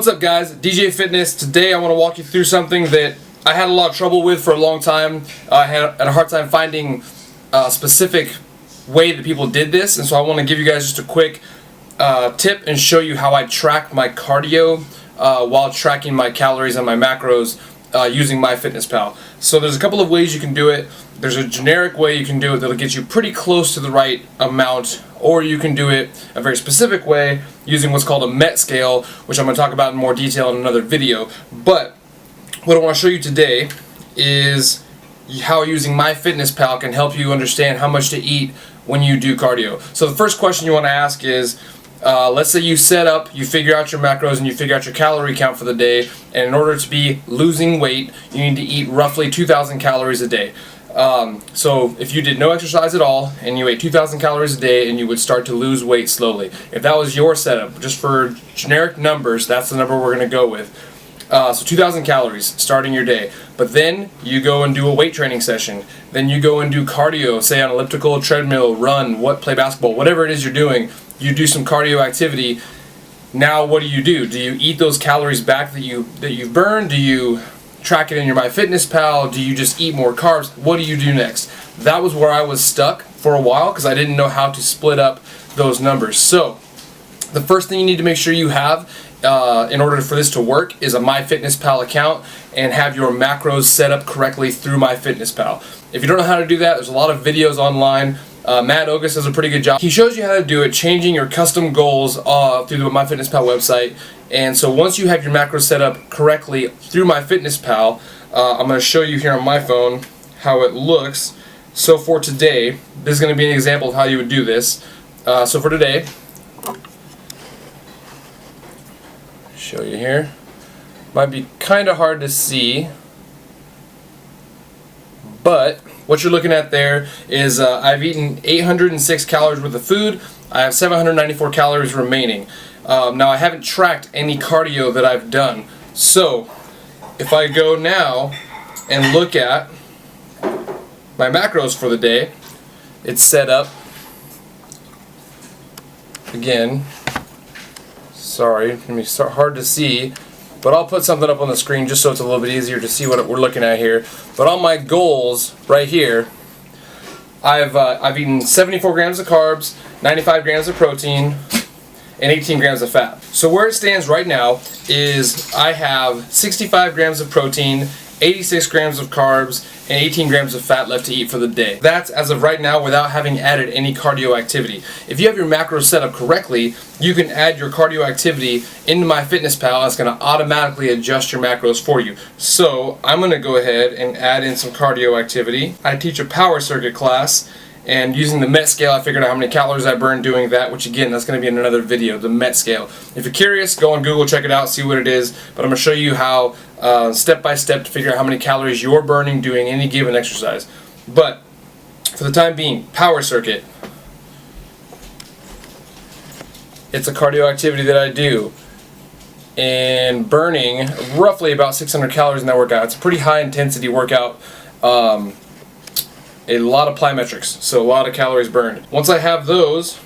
What's up guys, DJ Fitness. Today I want to walk you through something that I had a lot of trouble with for a long time. I had a hard time finding a specific way that people did this, and so I want to give you guys just a quick tip and show you how I track my cardio while tracking my calories and my macros using MyFitnessPal. So there's a couple of ways you can do it. There's a generic way you can do it that'll get you pretty close to the right amount, or you can do it a very specific way using what's called a MET scale, which I'm going to talk about in more detail in another video. But what I want to show you today is how using MyFitnessPal can help you understand how much to eat when you do cardio. So the first question you want to ask is, let's say you set up, you figure out your macros and you figure out your calorie count for the day, and in order to be losing weight, you need to eat roughly 2,000 calories a day. So if you did no exercise at all and you ate 2,000 calories a day, and you would start to lose weight slowly. If that was your setup, just for generic numbers, that's the number we're going to go with. So 2,000 calories starting your day. But then you go and do a weight training session. Then you go and do cardio, say on elliptical, treadmill, run, play basketball, whatever it is you're doing. You do some cardio activity. Now what do? Do you eat those calories back that you've burned? Do you track it in your MyFitnessPal? Do you just eat more carbs? What do you do next? That was where I was stuck for a while because I didn't know how to split up those numbers. So the first thing you need to make sure you have in order for this to work is a MyFitnessPal account and have your macros set up correctly through MyFitnessPal. If you don't know how to do that, there's a lot of videos online. Matt Ogus does a pretty good job. He shows you how to do it, changing your custom goals through the MyFitnessPal website. And so once you have your macros set up correctly through MyFitnessPal, I'm going to show you here on my phone how it looks. So for today, this is going to be an example of how you would do this. So for today, show you here. Might be kind of hard to see, but what you're looking at there is I've eaten 806 calories worth of food. I have 794 calories remaining. Now I haven't tracked any cardio that I've done. So if I go now and look at my macros for the day, it's set up. Again, sorry, it's going to be hard to see, but I'll put something up on the screen just so it's a little bit easier to see what we're looking at here. But on my goals right here, I've eaten 74 grams of carbs, 95 grams of protein, and 18 grams of fat. So where it stands right now is I have 65 grams of protein, 86 grams of carbs, and 18 grams of fat left to eat for the day. That's as of right now without having added any cardio activity. If you have your macros set up correctly, you can add your cardio activity into MyFitnessPal. It's going to automatically adjust your macros for you. So I'm going to go ahead and add in some cardio activity. I teach a power circuit class, and using the MET scale, I figured out how many calories I burned doing that, which again, that's going to be in another video, the MET scale. If you're curious, go on Google, check it out, see what it is. But I'm going to show you how, step by step, to figure out how many calories you're burning doing any given exercise. But for the time being, power circuit. It's a cardio activity that I do, and burning roughly about 600 calories in that workout. It's a pretty high intensity workout. A lot of plyometrics, so a lot of calories burned. Once I have those,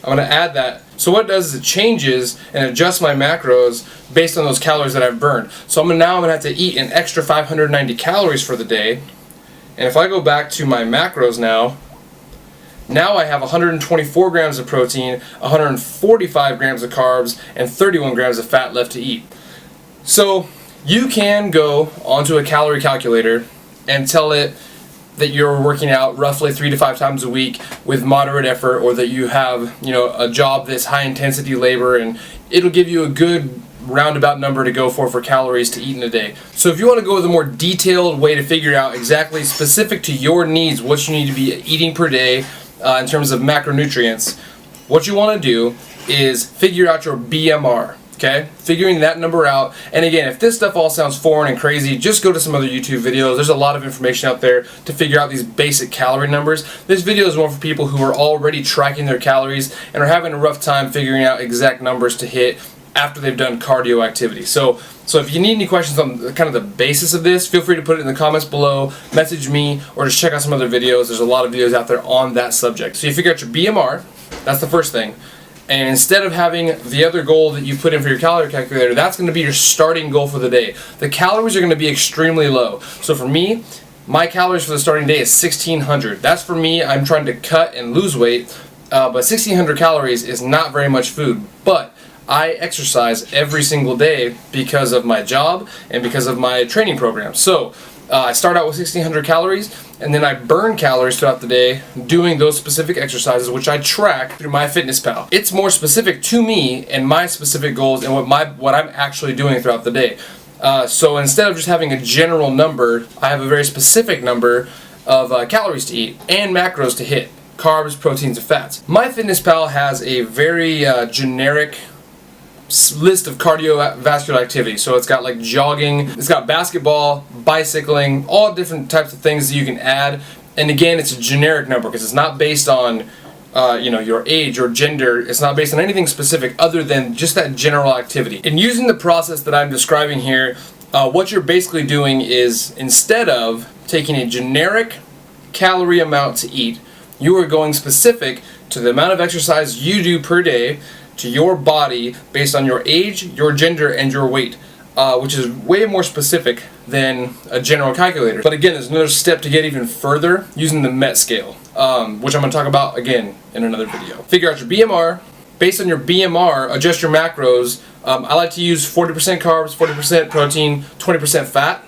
I'm going to add that. So what it does is it changes and adjusts my macros based on those calories that I've burned. So now I'm going to have to eat an extra 590 calories for the day. And if I go back to my macros now I have 124 grams of protein, 145 grams of carbs, and 31 grams of fat left to eat. So you can go onto a calorie calculator and tell it that you're working out roughly 3 to 5 times a week with moderate effort, or that you have, a job that's high intensity labor, and it'll give you a good roundabout number to go for calories to eat in a day. So if you want to go with a more detailed way to figure out exactly specific to your needs what you need to be eating per day in terms of macronutrients, what you want to do is figure out your BMR. Okay, figuring that number out. And again, if this stuff all sounds foreign and crazy, just go to some other YouTube videos. There's a lot of information out there to figure out these basic calorie numbers. This video is more for people who are already tracking their calories and are having a rough time figuring out exact numbers to hit after they've done cardio activity. So if you need any questions on kind of the basis of this, feel free to put it in the comments below, message me, or just check out some other videos. There's a lot of videos out there on that subject. So you figure out your BMR, that's the first thing. And instead of having the other goal that you put in for your calorie calculator, that's going to be your starting goal for the day. The calories are going to be extremely low. So for me, my calories for the starting day is 1,600. That's for me. I'm trying to cut and lose weight, but 1,600 calories is not very much food. But I exercise every single day because of my job and because of my training program. So I start out with 1,600 calories, and then I burn calories throughout the day doing those specific exercises, which I track through MyFitnessPal. It's more specific to me and my specific goals and what I'm actually doing throughout the day. So instead of just having a general number, I have a very specific number of calories to eat and macros to hit: carbs, proteins, and fats. MyFitnessPal has a very generic list of cardiovascular activities. So it's got like jogging, it's got basketball, bicycling, all different types of things that you can add. And again, it's a generic number because it's not based on your age or gender. It's not based on anything specific other than just that general activity. And using the process that I'm describing here, what you're basically doing is, instead of taking a generic calorie amount to eat, you are going specific to the amount of exercise you do per day, to your body, based on your age, your gender, and your weight, which is way more specific than a general calculator. But again, there's another step to get even further, using the MET scale, which I'm going to talk about again in another video. Figure out your BMR. Based on your BMR, adjust your macros. I like to use 40% carbs, 40% protein, 20% fat.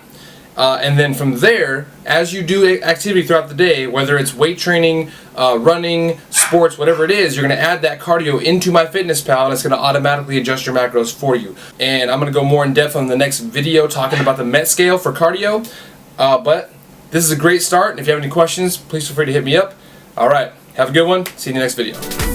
And then from there, as you do activity throughout the day, whether it's weight training, running, sports, whatever it is, you're going to add that cardio into MyFitnessPal, and it's going to automatically adjust your macros for you. And I'm going to go more in depth on the next video talking about the MET scale for cardio. But this is a great start, and if you have any questions, please feel free to hit me up. Alright, have a good one. See you in the next video.